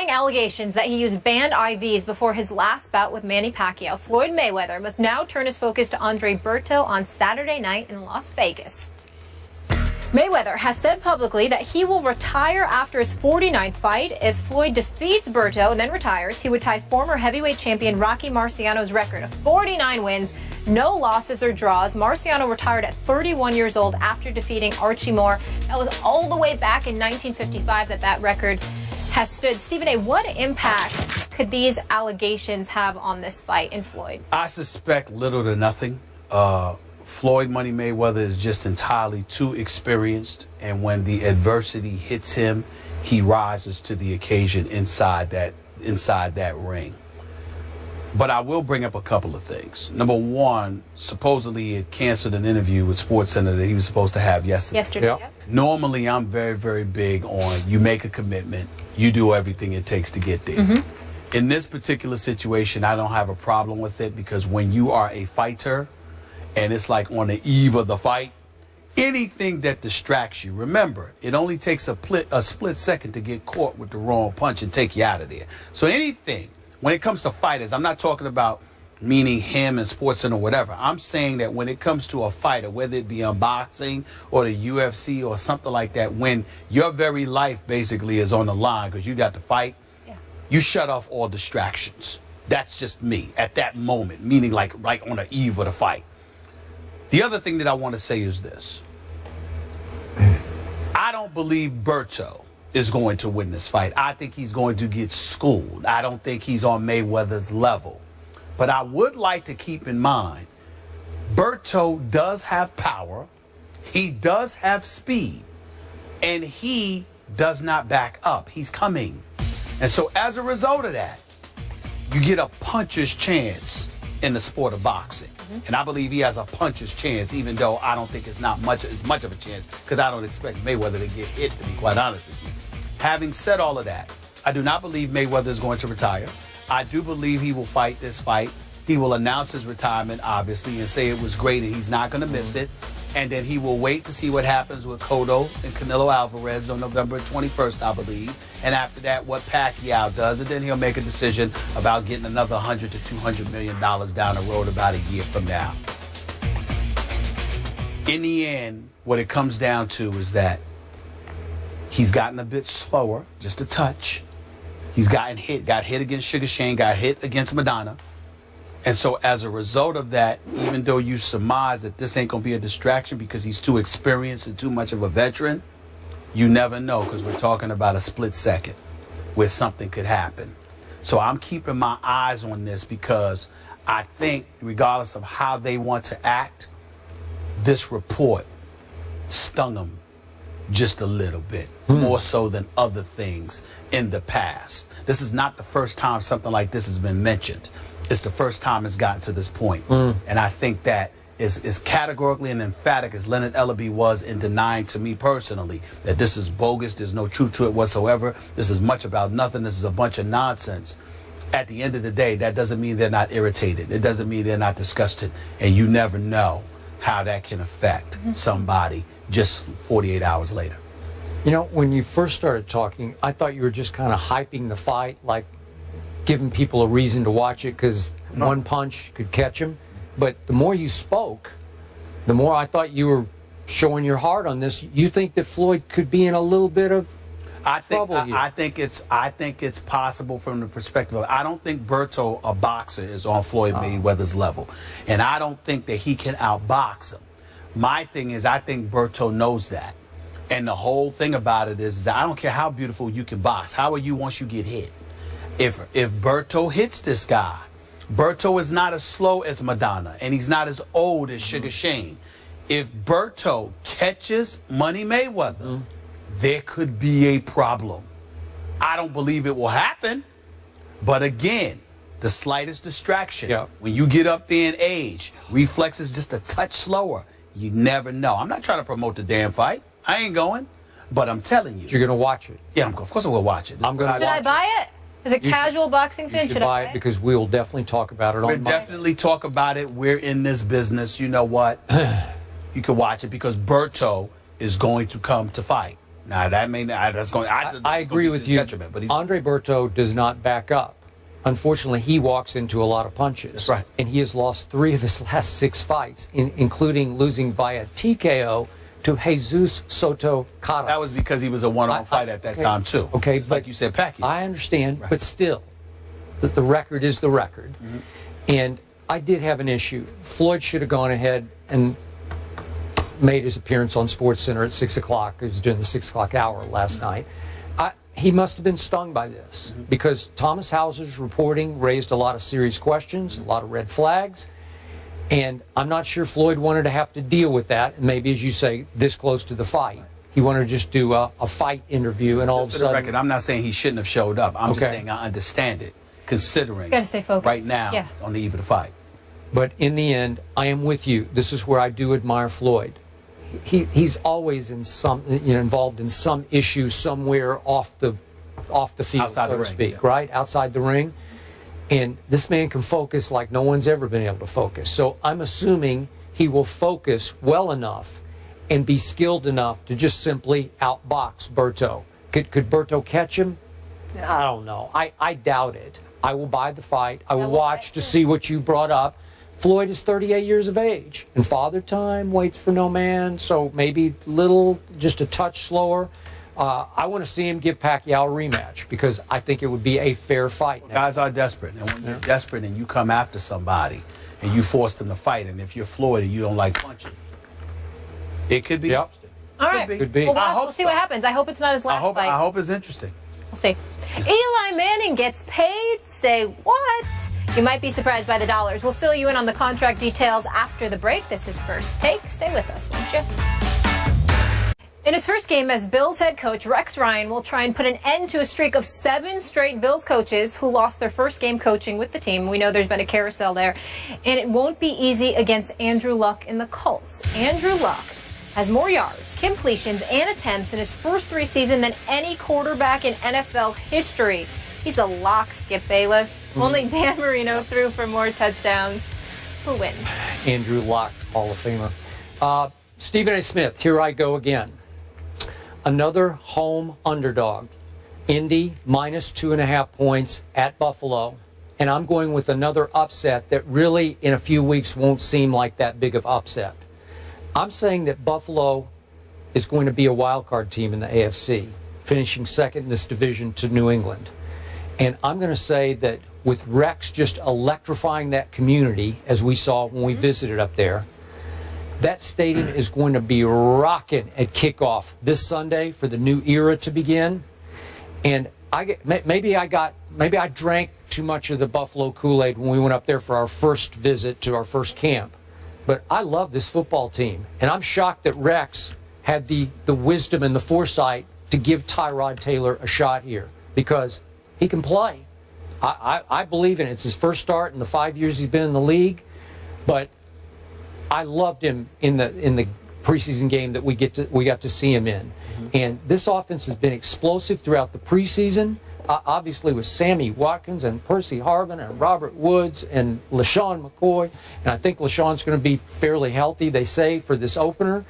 Allegations that he used banned IVs before his last bout with Manny Pacquiao, Floyd Mayweather must now turn his focus to Andre Berto on Saturday night in Las Vegas. Mayweather has said publicly that he will retire after his 49th fight. If Floyd defeats Berto and then retires, he would tie former heavyweight champion Rocky Marciano's record of 49 wins, no losses or draws. Marciano retired at 31 years old after defeating Archie Moore. That was all the way back in 1955 that record has stood. Stephen A., what impact could these allegations have on this fight in Floyd? I suspect little to nothing. Floyd Money Mayweather is just entirely too experienced, and when the adversity hits him, he rises to the occasion inside that ring. But I will bring up a couple of things. Number one, supposedly it canceled an interview with SportsCenter that he was supposed to have yesterday. Yep. Normally, I'm very, very big on you make a commitment, you do everything it takes to get there. In this particular situation, I don't have a problem with it, because when you are a fighter and it's like on the eve of the fight, anything that distracts you, remember, it only takes a split second to get caught with the wrong punch and take you out of there. So anything, when it comes to fighters, I'm not talking about meaning him and SportsCenter or whatever. I'm saying that when it comes to a fighter, whether it be in boxing or the UFC or something like that, when your very life basically is on the line because you got to fight, you shut off all distractions. That's just me at that moment, meaning like on the eve of the fight. The other thing that I want to say is this. I don't believe Berto is going to win this fight. I think he's going to get schooled. I don't think he's on Mayweather's level. But I would like to keep in mind, Berto does have power, he does have speed, and he does not back up. He's coming. And so as a result of that, you get a puncher's chance in the sport of boxing. And I believe he has a puncher's chance, even though I don't think it's not as much of a chance, because I don't expect Mayweather to get hit, to be quite honest with you. Having said all of that, I do not believe Mayweather is going to retire. I do believe he will fight this fight. He will announce his retirement, obviously, and say it was great and he's not going to miss it. And then he will wait to see what happens with Cotto and Canelo Alvarez on November 21st, I believe. And after that, what Pacquiao does. And then he'll make a decision about getting another $100 to $200 million down the road about a year from now. In the end, what it comes down to is that he's gotten a bit slower, just a touch. He's got hit against Sugar Shane, got hit against Madonna. And so as a result of that, even though you surmise that this ain't going to be a distraction because he's too experienced and too much of a veteran, you never know, because we're talking about a split second where something could happen. So I'm keeping my eyes on this, because I think regardless of how they want to act, this report stung them just a little bit, more so than other things in the past. This is not the first time something like this has been mentioned. It's the first time it's gotten to this point. And I think that is categorically and emphatic as Leonard Ellaby was in denying to me personally that this is bogus, there's no truth to it whatsoever, this is much about nothing, this is a bunch of nonsense. At the end of the day, that doesn't mean they're not irritated. It doesn't mean they're not disgusted. And you never know how that can affect somebody just 48 hours later. You know, when you first started talking, I thought you were just kind of hyping the fight, like giving people a reason to watch it because one punch could catch him. But the more you spoke, the more I thought you were showing your heart on this. You think that Floyd could be in a little bit of trouble here? I think it's possible from the perspective of, I don't think Berto, a boxer, is on Floyd Mayweather's level. And I don't think that he can outbox him. My thing is, I think Berto knows that. And the whole thing about it is that I don't care how beautiful you can box. How are you once you get hit? If Berto hits this guy, Berto is not as slow as Madonna, and he's not as old as Sugar Shane. If Berto catches Money Mayweather, there could be a problem. I don't believe it will happen, but again, the slightest distraction, when you get up there in age, reflexes just a touch slower, you never know. I'm not trying to promote the damn fight. I ain't going, but I'm telling you. You're going to watch it? Yeah, of course I will watch it. Should I buy it? As a casual boxing fan, should buy it, because we will definitely talk about it. We'll definitely talk about it. We're in this business. You know what? You can watch it because Berto is going to come to fight. Now that may not. That's going. I agree with you. But Andre Berto does not back up. Unfortunately, he walks into a lot of punches. That's right. And he has lost 3 of his last 6 fights, including losing via TKO to Jesus Soto Caras. That was because he was a one-on fight at that time too. Okay, just like you said, Pacquiao. I understand, but still, the record is the record. And I did have an issue. Floyd should have gone ahead and made his appearance on SportsCenter at 6 o'clock. He was doing the 6 o'clock hour last night. He must have been stung by this because Thomas Hauser's reporting raised a lot of serious questions, a lot of red flags, and I'm not sure Floyd wanted to have to deal with that. And maybe, as you say, this close to the fight, he wanted to just do a fight interview, and all of a sudden. For the record, I'm not saying he shouldn't have showed up. I'm just saying I understand it, considering gotta stay focused. Right now on the eve of the fight. But in the end, I am with you. This is where I do admire Floyd. He's always in some, involved in some issue somewhere off the field, outside so to ring, speak, right outside the ring. And this man can focus like no one's ever been able to focus. So I'm assuming he will focus well enough and be skilled enough to just simply outbox Berto. Could Berto catch him? I don't know. I doubt it. I will buy the fight. I will watch to see what you brought up. Floyd is 38 years of age, and Father Time waits for no man, so maybe just a touch slower. I want to see him give Pacquiao a rematch because I think it would be a fair fight. Guys are desperate, and when you're desperate and you come after somebody and you force them to fight, and if you're Floyd and you don't like punching, it could be interesting. All right. Could be. Well, we'll see what happens. I hope it's not his last fight. I hope it's interesting. We'll see. Eli Manning gets paid? Say what? You might be surprised by the dollars. We'll fill you in on the contract details after the break. This is First Take. Stay with us, won't you? In his first game as Bills head coach, Rex Ryan will try and put an end to a streak of 7 straight Bills coaches who lost their first game coaching with the team. We know there's been a carousel there. And it won't be easy against Andrew Luck and the Colts. Andrew Luck has more yards, completions, and attempts in his first 3 seasons than any quarterback in NFL history. He's a lock, Skip Bayless. Only Dan Marino threw for more touchdowns. Who wins? Andrew Luck, Hall of Famer. Stephen A. Smith, here I go again. Another home underdog. Indy minus 2.5 points at Buffalo. And I'm going with another upset that really in a few weeks won't seem like that big of upset. I'm saying that Buffalo is going to be a wild card team in the AFC, finishing second in this division to New England. And I'm going to say that with Rex just electrifying that community, as we saw when we visited up there, that stadium is going to be rocking at kickoff this Sunday for the new era to begin. And maybe I drank too much of the Buffalo Kool-Aid when we went up there for our first visit to our first camp. But I love this football team, and I'm shocked that Rex had the wisdom and the foresight to give Tyrod Taylor a shot here because he can play. I believe in it. It's his first start in the 5 years he's been in the league, but I loved him in the preseason game that we got to see him in. And this offense has been explosive throughout the preseason. Obviously with Sammy Watkins and Percy Harvin and Robert Woods and LaShawn McCoy. And I think LaShawn's going to be fairly healthy, they say, for this opener.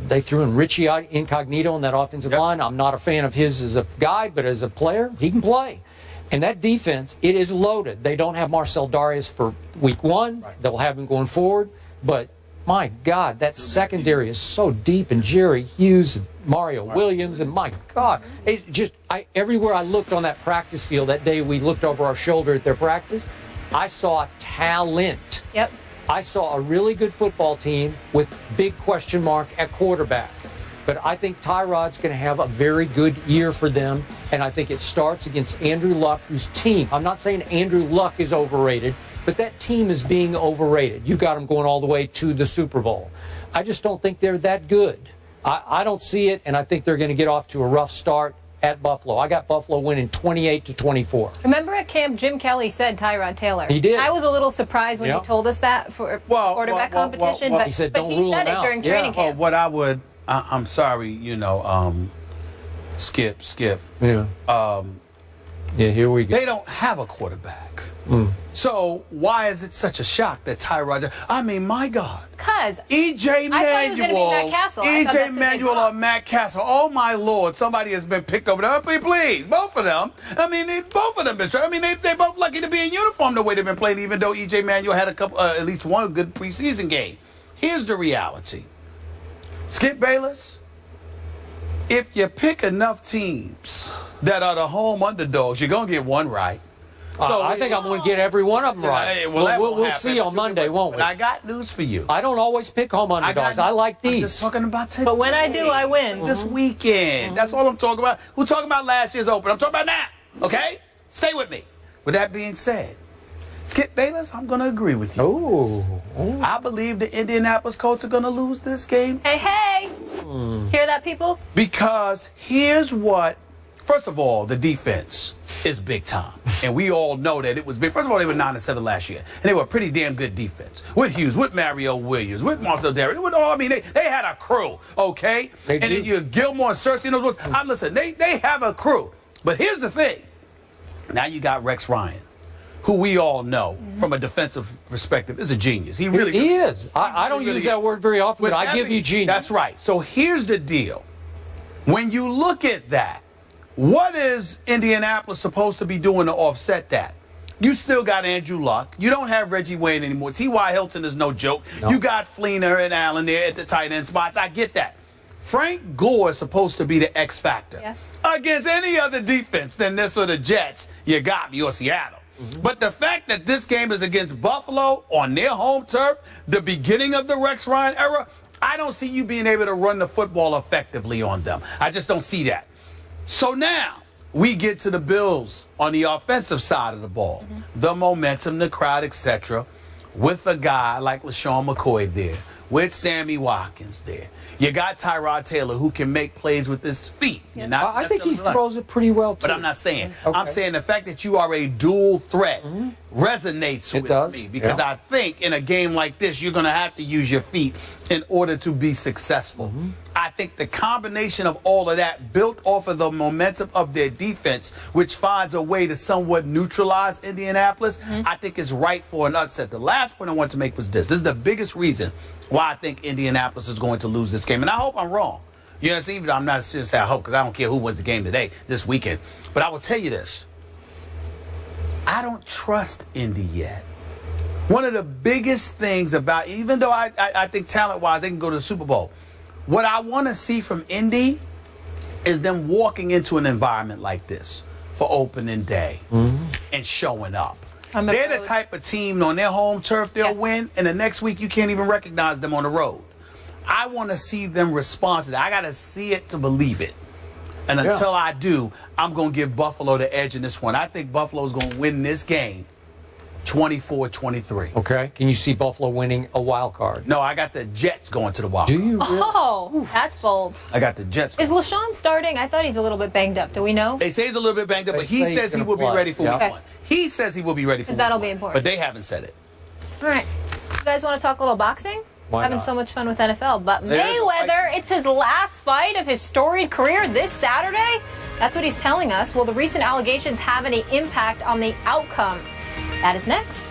They threw in Richie Incognito on that offensive line. I'm not a fan of his as a guy, but as a player, he can play. And that defense, it is loaded. They don't have Marcel Darius for week 1. They'll have him going forward. But, my God, that secondary is so deep. And Jerry Hughes and Mario Williams, and my God, it just everywhere I looked on that practice field that day we looked over our shoulder at their practice, I saw talent. Yep. I saw a really good football team with big question mark at quarterback. But I think Tyrod's going to have a very good year for them, and I think it starts against Andrew Luck, whose team, I'm not saying Andrew Luck is overrated, but that team is being overrated. You got them going all the way to the Super Bowl. I just don't think they're that good. I don't see it, and I think they're going to get off to a rough start at Buffalo. I got Buffalo winning 28-24. Remember at camp, Jim Kelly said Tyrod Taylor. He did. I was a little surprised when he told us that for quarterback competition, but he said, don't rule him out. During training camp. Well, what I would, I'm sorry, Skip. Yeah. Yeah, here we go. They don't have a quarterback. So why is it such a shock that Tyrod? I mean, my God. Because EJ Manuel, EJ Manuel or or Matt Castle. Oh my Lord, somebody has been picked over there. Please, both of them. I mean, both of them. I mean, they both lucky to be in uniform the way they've been playing. Even though EJ Manuel had a couple, at least one good preseason game. Here's the reality. Skip Bayless. If you pick enough teams that are the home underdogs, you're gonna get one right. So I think I'm going to get every one of them right. We'll see on Monday, won't we? But I got news for you. I don't always pick home underdogs. I like these. I'm just talking about today. But when I do, I win. This weekend. That's all I'm talking about. We're talking about last year's Open. I'm talking about now. Okay? Stay with me. With that being said, Skip Bayless, I'm going to agree with you. Ooh. I believe the Indianapolis Colts are going to lose this game. Hey. Hear that, people? Because here's what. First of all, the defense is big time. And we all know that it was big. First of all, they were 9-7 last year. And they were a pretty damn good defense. With Hughes, with Mario Williams, with Marcel Derrick. With all, I mean, they had a crew, okay? And then you Gilmore and Cersei and those ones. Listen, they have a crew. But here's the thing. Now you got Rex Ryan, who we all know from a defensive perspective is a genius. He really is. I don't use that word very often, but I give you genius. That's right. So here's the deal. When you look at that, what is Indianapolis supposed to be doing to offset that? You still got Andrew Luck. You don't have Reggie Wayne anymore. T.Y. Hilton is no joke. No. You got Fleener and Allen there at the tight end spots. I get that. Frank Gore is supposed to be the X factor. Yeah. Against any other defense than this or the Jets, you got me, or Seattle. But the fact that this game is against Buffalo on their home turf, the beginning of the Rex Ryan era, I don't see you being able to run the football effectively on them. I just don't see that. So now we get to the Bills on the offensive side of the ball. The momentum, the crowd, etc. With a guy like LaShawn McCoy there, with Sammy Watkins there. You got Tyrod Taylor who can make plays with his feet. Yeah. I think he throws it pretty well, too. But I'm not saying. Okay. I'm saying the fact that you are a dual threat resonates with me. Because I think in a game like this, you're going to have to use your feet in order to be successful. I think the combination of all of that built off of the momentum of their defense, which finds a way to somewhat neutralize Indianapolis, I think is right for an upset. The last point I want to make was this. This is the biggest reason why I think Indianapolis is going to lose this game. And I hope I'm wrong. You know, even I'm not saying I hope because I don't care who wins the game today, this weekend. But I will tell you this. I don't trust Indy yet. One of the biggest things about, even though I think talent-wise they can go to the Super Bowl, what I want to see from Indy is them walking into an environment like this for opening day and showing up. They're the type of team on their home turf they'll win, and the next week you can't even recognize them on the road. I want to see them respond to that. I got to see it to believe it. And until I do, I'm going to give Buffalo the edge in this one. I think Buffalo's going to win this game 24-23. Okay. Can you see Buffalo winning a wild card? No, I got the Jets going to the wild card. Do you really? Oh, that's bold. I got the Jets. Is LaShawn starting? I thought he's a little bit banged up. Do we know? They say he's a little bit banged up, but he says he will be ready for week one. He says he will be ready for week one. That'll be important. But they haven't said it. All right. You guys want to talk a little boxing? Why Having not? so much fun with NFL. But Mayweather, it's his last fight of his storied career this Saturday. That's what he's telling us. Will the recent allegations have any impact on the outcome? That is next.